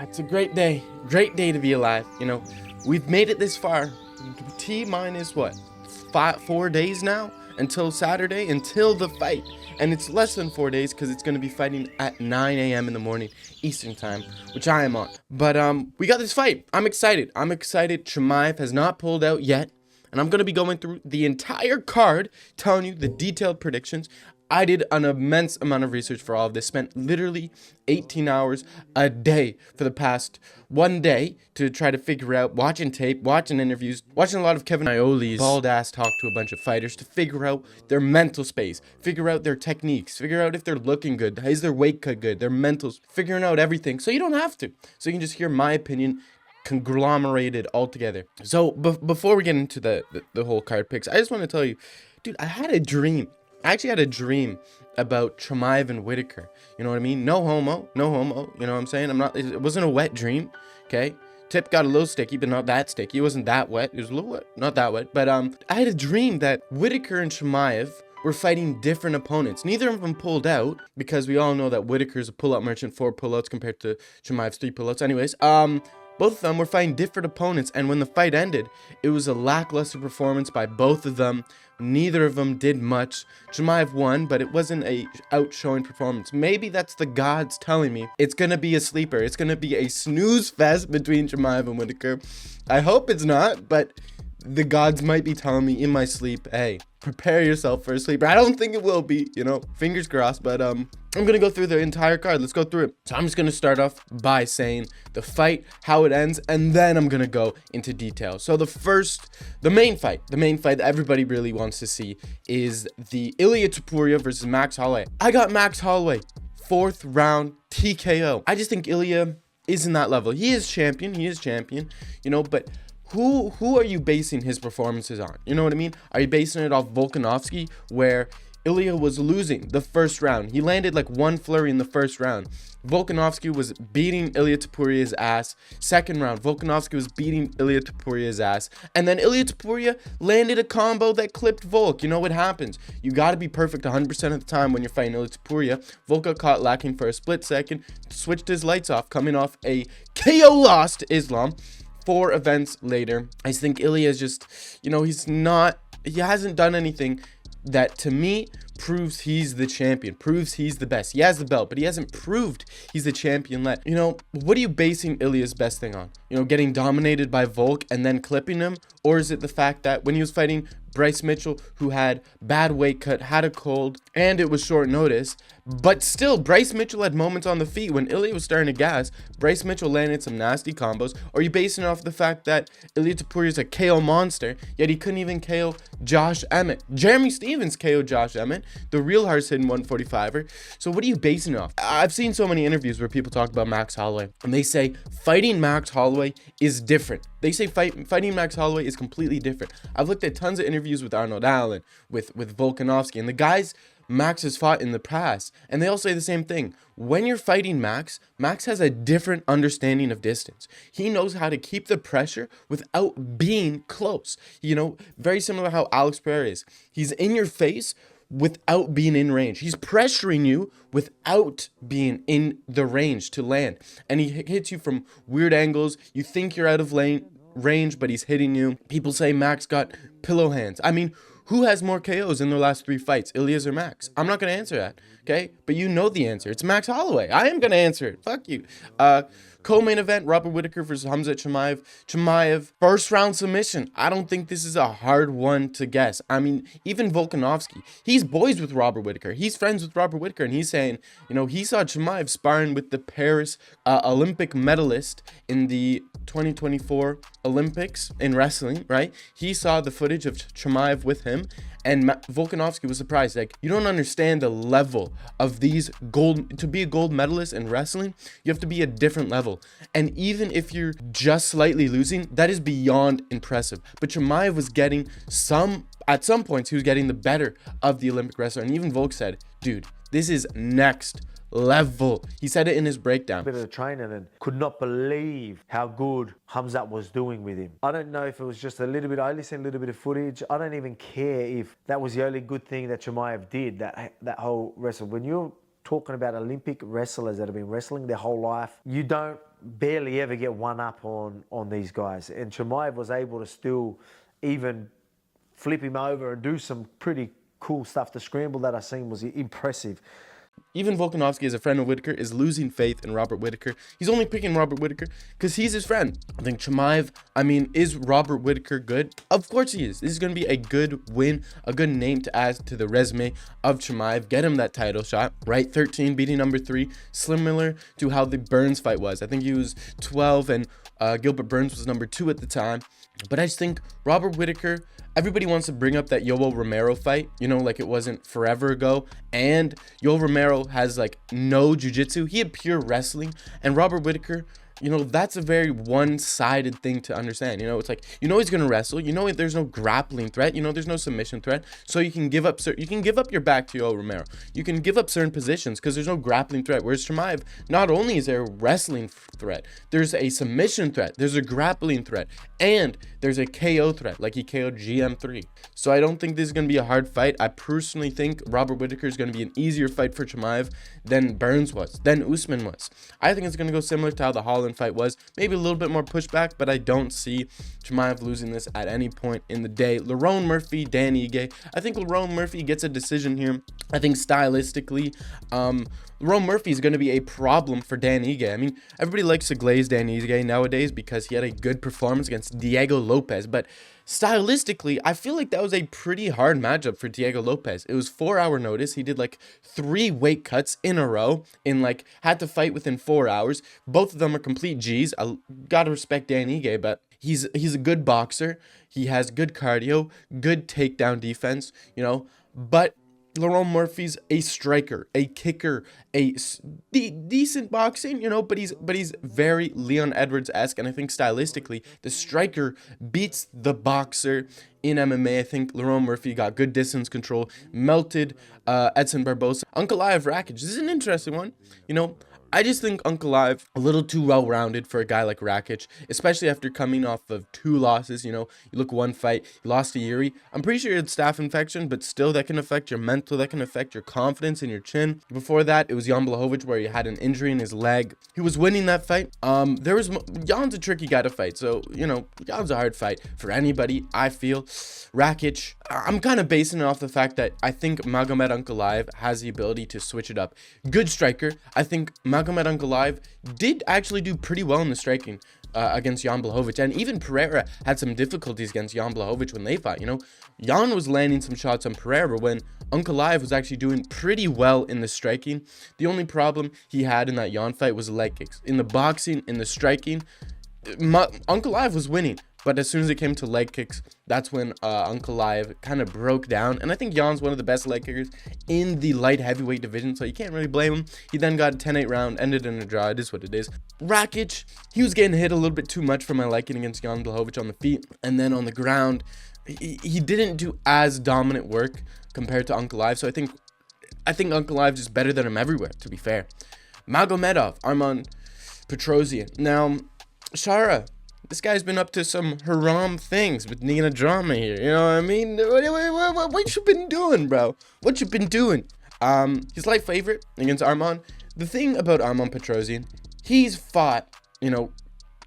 It's a great day to be alive. You know, we've made it this far. T minus what, 4 days now until Saturday, until the fight. And it's less than 4 days because it's going to be fighting at 9 a.m. in the morning Eastern time, which I am on. But we got this fight. I'm excited. Chimaev has not pulled out yet. And I'm going to be going through the entire card, telling you the detailed predictions. I did an immense amount of research for all of this. Spent literally 18 hours a day for the past 1 day to try to figure out, watching tape, watching interviews, watching a lot of Kevin Ioli's bald ass talk to a bunch of fighters to figure out their mental space, figure out their techniques, figure out if they're looking good, is their weight cut good, their mentals, figuring out everything. So you don't have to. So you can just hear my opinion conglomerated all together. So before we get into the whole card picks, I just want to tell you, dude, I had a dream. I actually had a dream about Chimaev and Whittaker. You know what I mean? No homo. You know what I'm saying? It wasn't a wet dream. Okay. Tip got a little sticky, but not that sticky. It wasn't that wet. It was a little wet, not that wet. But I had a dream that Whittaker and Chimaev were fighting different opponents. Neither of them pulled out because we all know that Whittaker's a pull-out merchant, 4 pull-outs compared to Chimaev's 3 pull-outs. Anyways, both of them were fighting different opponents, and when the fight ended, it was a lackluster performance by both of them. Neither of them did much. Chimaev won, but it wasn't a outshowing performance. Maybe that's the gods telling me it's gonna be a sleeper. It's gonna be a snooze fest between Chimaev and Whittaker. I hope it's not, but the gods might be telling me in my sleep, hey, prepare yourself for a sleeper. I don't think it will be, fingers crossed, but I'm gonna go through the entire card. Let's go through it. So I'm just gonna start off by saying the fight, how it ends, and then I'm gonna go into detail. So the main fight that everybody really wants to see is the Ilia Topruia versus Max Holloway. I got Max Holloway, 4th round TKO. I just think Ilia is in that level. He is champion, but who are you basing his performances on? You know what I mean? Are you basing it off Volkanovski, where Ilia was losing the first round? He landed like one flurry in the first round. Volkanovski was beating Ilia Topuria's ass. Second round, Volkanovski was beating Ilia Topuria's ass. And then Ilia Topuria landed a combo that clipped Volk. You know what happens? You got to be perfect 100% of the time when you're fighting Ilia Topuria. Volk got caught lacking for a split second, switched his lights off, coming off a KO loss to Islam. 4 events later, I think Ilia is just, he hasn't done anything that to me proves he's the champion, proves he's the best. He has the belt, but he hasn't proved he's the champion yet. What are you basing Ilia's best thing on? Getting dominated by Volk and then clipping him? Or is it the fact that when he was fighting Bryce Mitchell, who had bad weight cut, had a cold, and it was short notice, but still, Bryce Mitchell had moments on the feet when Ilia was starting to gas. Bryce Mitchell landed some nasty combos. Or are you basing it off the fact that Ilia Topuria is a KO monster, yet he couldn't even KO Josh Emmett? Jeremy Stevens KO'd Josh Emmett, the real hard-hitting 145er. So what are you basing it off? I've seen so many interviews where people talk about Max Holloway, and they say fighting Max Holloway is different. They say fighting Max Holloway is completely different. I've looked at tons of interviews with Arnold Allen, with Volkanovski, and the guys Max has fought in the past, and they all say the same thing. When you're fighting Max has a different understanding of distance. He knows how to keep the pressure without being close. Very similar to how Alex Pereira is. He's in your face without being in range. He's pressuring you without being in the range to land. And he hits you from weird angles. You think you're out of range, but he's hitting you. People say Max got pillow hands. I mean, who has more KOs in their last 3 fights, Ilias or Max? I'm not going to answer that, okay? But you know the answer. It's Max Holloway. I am going to answer it. Fuck you. Co-main event, Robert Whittaker versus Khamzat Chimaev. Chimaev, first round submission. I don't think this is a hard one to guess. I mean, even Volkanovski, he's boys with Robert Whittaker. He's friends with Robert Whittaker, and he's saying, he saw Chimaev sparring with the Paris Olympic medalist in the 2024 Olympics in wrestling, right? He saw the footage of Chimaev with him, and Volkanovski was surprised. Like, you don't understand the level of these to be a gold medalist in wrestling, you have to be a different level. And even if you're just slightly losing, that is beyond impressive. But Chimaev was getting at some points, he was getting the better of the Olympic wrestler. And even Volk said, dude, this is next level. He said it in his breakdown. Bit of the training and could not believe how good Khamzat was doing with him. I don't know if it was just a little bit, I listened a little bit of footage. I don't even care if that was the only good thing that Chimaev did, that whole wrestle. When you're talking about Olympic wrestlers that have been wrestling their whole life, you don't barely ever get one up on these guys. And Chimaev was able to still even flip him over and do some pretty cool stuff. The scramble that I seen was impressive. Even Volkanovski, as a friend of Whittaker, is losing faith in Robert Whittaker. He's only picking Robert Whittaker because he's his friend. I think Chimaev, is Robert Whittaker good? Of course he is. This is going to be a good win, a good name to add to the resume of Chimaev. Get him that title shot, right? 13, beating number 3, similar to how the Burns fight was. I think he was 12 and Gilbert Burns was number 2 at the time. But I just think Robert Whittaker, everybody wants to bring up that Yoel Romero fight, like it wasn't forever ago. And Yoel Romero has like no jiu-jitsu. He had pure wrestling. And Robert Whittaker, that's a very one-sided thing to understand. It's like, he's going to wrestle. There's no grappling threat. There's no submission threat. So you can give up your back to Yoel Romero. You can give up certain positions because there's no grappling threat. Whereas Chimaev, not only is there a wrestling threat, there's a submission threat, there's a grappling threat, and there's a KO threat, like he KO'd GM3. So I don't think this is going to be a hard fight. I personally think Robert Whittaker is going to be an easier fight for Chimaev than Burns was, than Usman was. I think it's going to go similar to how the Holland fight was, maybe a little bit more pushback, but I don't see Chimaev losing this at any point in the day. Lerone Murphy, Dan Ige. I think Lerone Murphy gets a decision here. I think stylistically, Lerone Murphy is going to be a problem for Dan Ige. Everybody likes to glaze Dan Ige nowadays because he had a good performance against Diego Lopez, but stylistically, I feel like that was a pretty hard matchup for Diego Lopez. It was 4-hour notice. He did like 3 weight cuts in a row and had to fight within 4 hours. Both of them are complete G's. I gotta respect Dan Ige, but he's a good boxer. He has good cardio, good takedown defense, but Lerone Murphy's a striker, a kicker, a decent boxing, but he's very Leon Edwards-esque, and I think stylistically the striker beats the boxer in MMA. I think Lerone Murphy got good distance control, melted Edson Barbosa. Ankaliev Rakic, this is an interesting one. I just think Ankaliev a little too well-rounded for a guy like Rakic, especially after coming off of 2 losses. You look one fight, you lost to Yuri. I'm pretty sure you had staph infection, but still that can affect your mental, that can affect your confidence in your chin. Before that, it was Jan Blachowicz where he had an injury in his leg. He was winning that fight. Jan's a tricky guy to fight, so, Jan's a hard fight for anybody, I feel. Rakic, I'm kind of basing it off the fact that I think Magomed Ankalaev has the ability to switch it up. Good striker. I think Magomed Ankalaev did actually do pretty well in the striking against Jan Blachowicz, and even Ferreira had some difficulties against Jan Blachowicz when they fought. Jan was landing some shots on Ferreira when Ankalaev was actually doing pretty well in the striking. The only problem he had in that Jan fight was the leg kicks. In the boxing, in the striking, Ankalaev was winning. But as soon as it came to leg kicks, that's when Ankalaev kind of broke down. And I think Jan's one of the best leg kickers in the light heavyweight division, so you can't really blame him. He then got a 10-8 round, ended in a draw. It is what it is. Rakic, he was getting hit a little bit too much for my liking against Jan Blachowicz on the feet. And then on the ground, he didn't do as dominant work compared to Ankalaev. So I think Ankalaev is better than him everywhere, to be fair. Magomedov, Arman Petrosyan. Now, Shara, this guy's been up to some haram things with Nina drama here. You know what I mean? What you been doing, bro? What you been doing? He's light favorite against Arman. The thing about Arman Petrosyan, he's fought,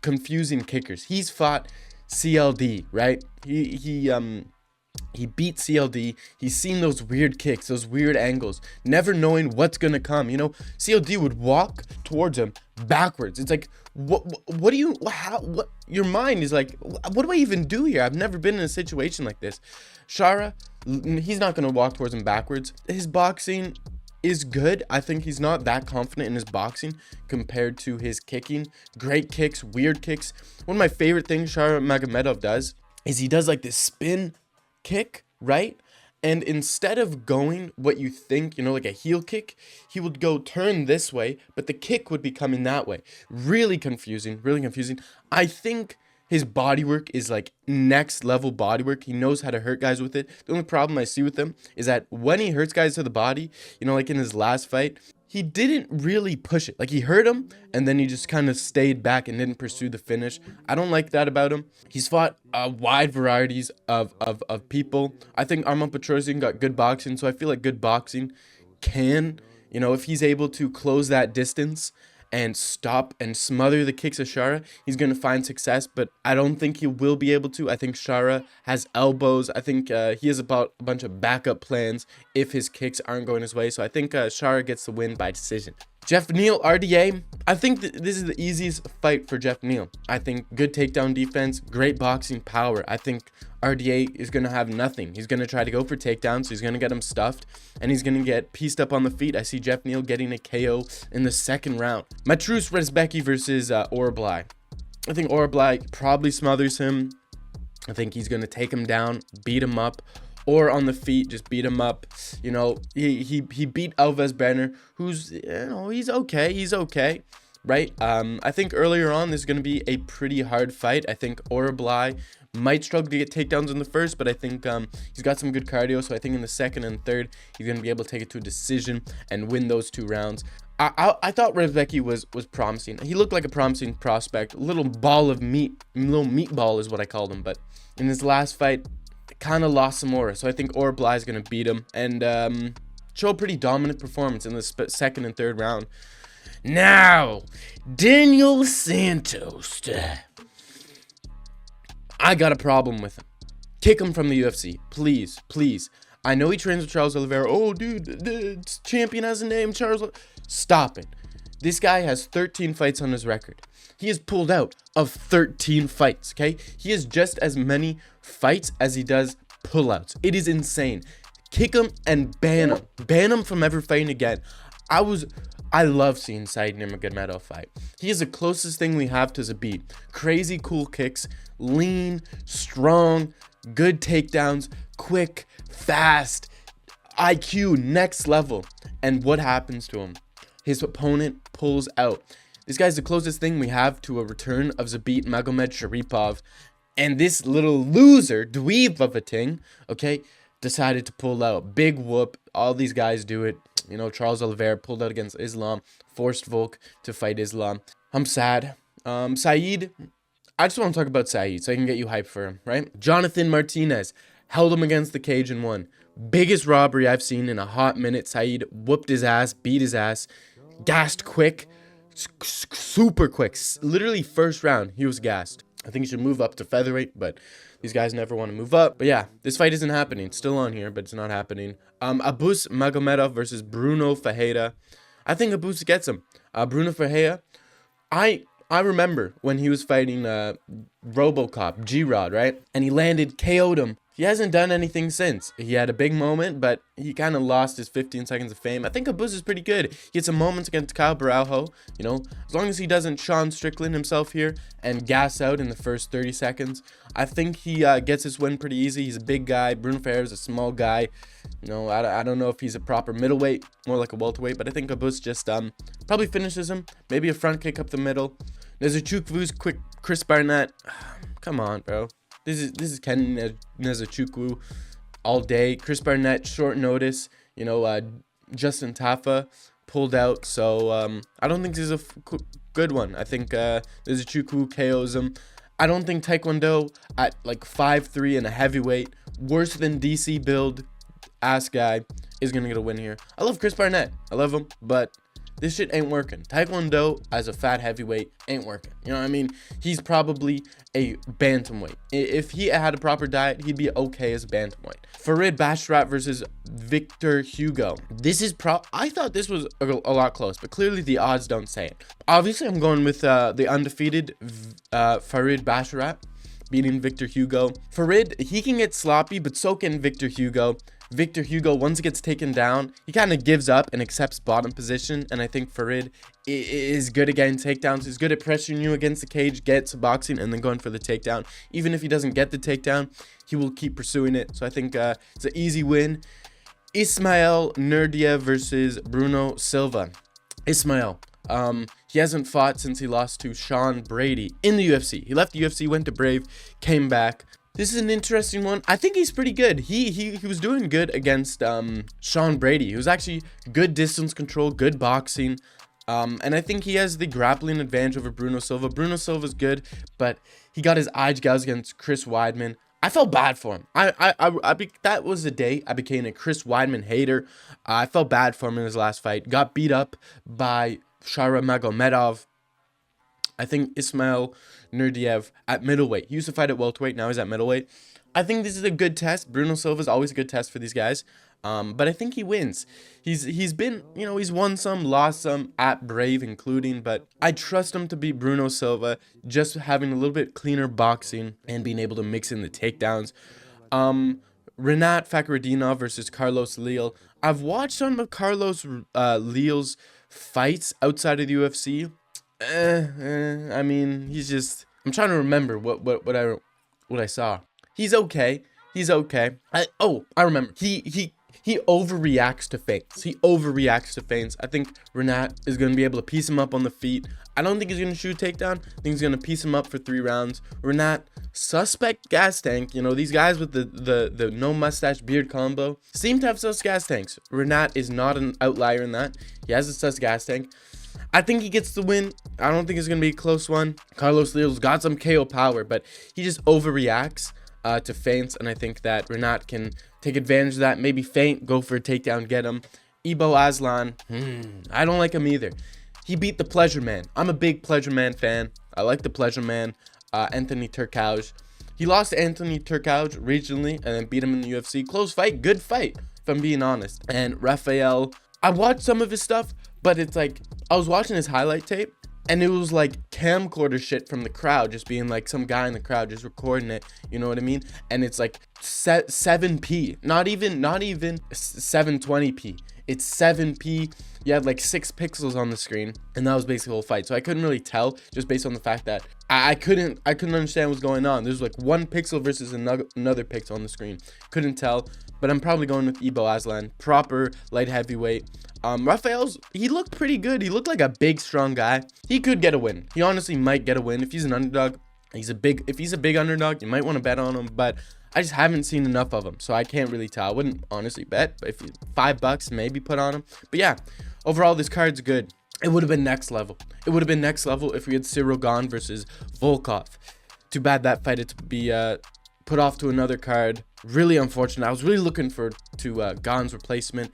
confusing kickers. He's fought CLD, right? He beat CLD. He's seen those weird kicks, those weird angles, never knowing what's gonna come. CLD would walk towards him backwards. It's like, what your mind is like, what do I even do here? I've never been in a situation like this. Shara, he's not gonna walk towards him backwards. His boxing is good. I think he's not that confident in his boxing compared to his kicking. Great kicks, weird kicks. One of my favorite things Shara Magomedov does is he does like this spin kick, right? And instead of going what you think, like a heel kick, he would go turn this way, but the kick would be coming that way. Really confusing, really confusing. I think his body work is like next level body work. He knows how to hurt guys with it. The only problem I see with him is that when he hurts guys to the body, like in his last fight, he didn't really push it. Like, he hurt him, and then he just kind of stayed back and didn't pursue the finish. I don't like that about him. He's fought wide varieties of people. I think Arman Petrosyan got good boxing, so I feel like good boxing can You know, if he's able to close that distance and stop and smother the kicks of Shara, he's going to find success, but I don't think he will be able to. I think Shara has elbows. I think he has about a bunch of backup plans if his kicks aren't going his way. So I think Shara gets the win by decision. Jeff Neal, RDA. I think this is the easiest fight for Jeff Neal. I think good takedown defense, great boxing power. I think RDA is going to have nothing. He's going to try to go for takedowns. He's going to get him stuffed, and he's going to get pieced up on the feet. I see Jeff Neal getting a KO in the second round. Fakhretdinov Rebeci versus Orolblai. I think Orolblai probably smothers him. I think he's going to take him down, beat him up, or on the feet, just beat him up. You know, he beat Vs Barnett, who's, you know, he's okay, right? I think earlier on, this is going to be a pretty hard fight. I think Orolblai might struggle to get takedowns in the first, but I think he's got some good cardio, so I think in the second and third, he's going to be able to take it to a decision and win those 2 rounds. I thought Rebeci was promising. He looked like a promising prospect, a little ball of meat, little meatball is what I called him, but in his last fight, kind of lost some aura. So I think Orolblai is going to beat him and show a pretty dominant performance in the second and third round. Now, Daniel Santos. I got a problem with him. Kick him from the UFC, please, please. I know he trains with Charles Oliveira. Oh, dude, the champion has a name, Charles. Stop it. This guy has 13 fights on his record. He is pulled out of 13 fights, okay? He has just as many fights as he does pullouts. It is insane. Kick him and ban him. Ban him from ever fighting again. I love seeing Said Nurmagomedov fight. He is the closest thing we have to Zabit. Crazy cool kicks, lean, strong, good takedowns, quick, fast, IQ next level. And what happens to him? His opponent pulls out. This guy's the closest thing we have to a return of Zabit Magomedsharipov. And this little loser, dweeb of a thing, okay, decided to pull out. Big whoop. All these guys do it. You know, Charles Oliveira pulled out against Islam, forced Volk to fight Islam. I'm sad. Said, I just want to talk about Said so I can get you hyped for him, right? Jonathan Martinez held him against the cage and won. Biggest robbery I've seen in a hot minute. Said whooped his ass, beat his ass, gassed quick, super quick. Literally first round, he was gassed. I think he should move up to featherweight, but these guys never want to move up. But yeah, this fight isn't happening. It's still on here, but it's not happening. Abus Magomedov versus Bruno Ferreira. I think Abus gets him. Bruno Ferreira, I remember when he was fighting Robocop, G-Rod, right? And he landed, KO'd him. He hasn't done anything since. He had a big moment, but he kind of lost his 15 seconds of fame. I think Abus is pretty good. He had some moments against Kyle Baralho, you know. As long as he doesn't Sean Strickland himself here and gas out in the first 30 seconds, I think he gets his win pretty easy. He's a big guy. Bruno Ferreira is a small guy. You know, I don't know if he's a proper middleweight, more like a welterweight, but I think Abus just probably finishes him. Maybe a front kick up the middle. Nzechukwu Vs quick Chris Barnett. Come on, bro. This is Ken Nzechukwu all day. Chris Barnett, short notice. You know, Justin Tafa pulled out. So I don't think this is a good one. I think Nzechukwu KOs him. I don't think Taekwondo at like 5'3" and a heavyweight, worse than DC build ass guy, is going to get a win here. I love Chris Barnett. I love him, but this shit ain't working. Taekwondo as a fat heavyweight ain't working. You know what I mean? He's probably a bantamweight. If he had a proper diet, he'd be okay as a bantamweight. Basharat versus Victor Hugo. This is I thought this was a lot close, but clearly the odds don't say it. Obviously, I'm going with the undefeated Basharat beating Victor Hugo. He can get sloppy, but so can Victor Hugo. Victor Hugo, once he gets taken down, he kind of gives up and accepts bottom position. And I think Farid is good at getting takedowns. He's good at pressuring you against the cage, gets boxing, and then going for the takedown. Even if he doesn't get the takedown, he will keep pursuing it. So I think it's an easy win. Ismael Naurdiev versus Bruno Silva. Ismael, he hasn't fought since he lost to Sean Brady in the UFC. He left the UFC, went to Brave, came back. This is an interesting one. I think he's pretty good. He was doing good against Sean Brady. He was actually good distance control, good boxing. And I think he has the grappling advantage over Bruno Silva. Bruno Silva's good, but he got his eyes gouged against Chris Weidman. I felt bad for him. That was the day I became a Chris Weidman hater. I felt bad for him in his last fight. Got beat up by Shara Magomedov. I think Ismail Naurdiev at middleweight. He used to fight at welterweight. Now he's at middleweight. I think this is a good test. Bruno Silva is always a good test for these guys. But I think he wins. He's been, he's won some, lost some at Brave including, but I trust him to beat Bruno Silva, just having a little bit cleaner boxing and being able to mix in the takedowns. Rant Fakhretdinov versus Carlos Leal. I've watched some of Carlos Leal's fights outside of the UFC. I mean, he's just, I'm trying to remember what I saw. He's okay. I remember. He overreacts to feints. I think Rant is going to be able to piece him up on the feet. I don't think he's going to shoot a takedown. I think he's going to piece him up for 3 rounds. Rant, suspect gas tank. These guys with the no mustache beard combo seem to have sus gas tanks. Rant is not an outlier in that. He has a sus gas tank. I think he gets the win. I don't think it's going to be a close one. Carlos Leal's got some KO power, but he just overreacts to feints, and I think that Rant can take advantage of that. Maybe feint, go for a takedown, get him. Aslan, I don't like him either. He beat the Pleasure Man. I'm a big Pleasure Man fan. I like the Pleasure Man, Anthony Turcauge. He lost to Anthony Turcauge regionally and then beat him in the UFC. Close fight, good fight, if I'm being honest. And Rafael, I watched some of his stuff, but it's like, I was watching his highlight tape, and it was like camcorder shit from the crowd, just being like some guy in the crowd just recording it, you know what I mean? And it's like 7p, not even 720p. It's 7p. You had like 6 pixels on the screen, and that was basically the whole fight. So I couldn't really tell, just based on the fact that I couldn't understand what's going on. There's like 1 pixel versus another pixel on the screen. Couldn't tell, but I'm probably going with Aslan, proper light heavyweight. Rafael's, he looked pretty good. He looked like a big, strong guy. He could get a win. He honestly might get a win. If he's an underdog, if he's a big underdog, you might want to bet on him, but I just haven't seen enough of him, so I can't really tell. I wouldn't honestly bet, but if $5 maybe put on him. But yeah, overall this card's good. It would have been next level. It would have been next level if we had Cyril Gane versus Volkov. Too bad that fight had to be put off to another card. Really unfortunate. I was really looking to Gane's replacement.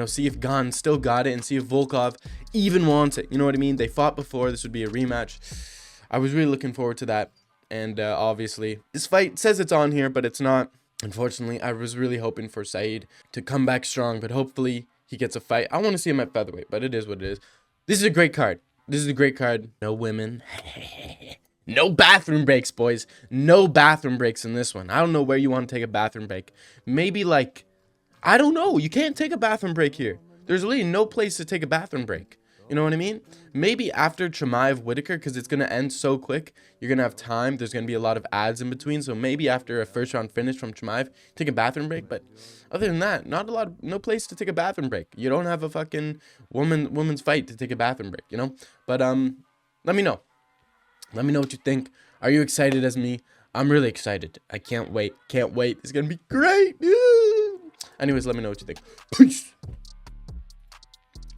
See if Gane still got it and see if Volkov even wants it. You know what I mean? They fought before. This would be a rematch. I was really looking forward to that. And obviously, this fight says it's on here, but it's not. Unfortunately, I was really hoping for Saeed to come back strong, but hopefully he gets a fight. I want to see him at featherweight, but it is what it is. This is a great card. No women. No bathroom breaks, boys. No bathroom breaks in this one. I don't know where you want to take a bathroom break. Maybe like, I don't know. You can't take a bathroom break here. There's really no place to take a bathroom break. You know what I mean? Maybe after Chimaev Whittaker, because it's going to end so quick. You're going to have time. There's going to be a lot of ads in between. So maybe after a first round finish from Chimaev, take a bathroom break. But other than that, no place to take a bathroom break. You don't have a fucking woman's fight to take a bathroom break, But let me know. Let me know what you think. Are you excited as me? I'm really excited. I can't wait. It's going to be great. Anyways, let me know what you think. Peace.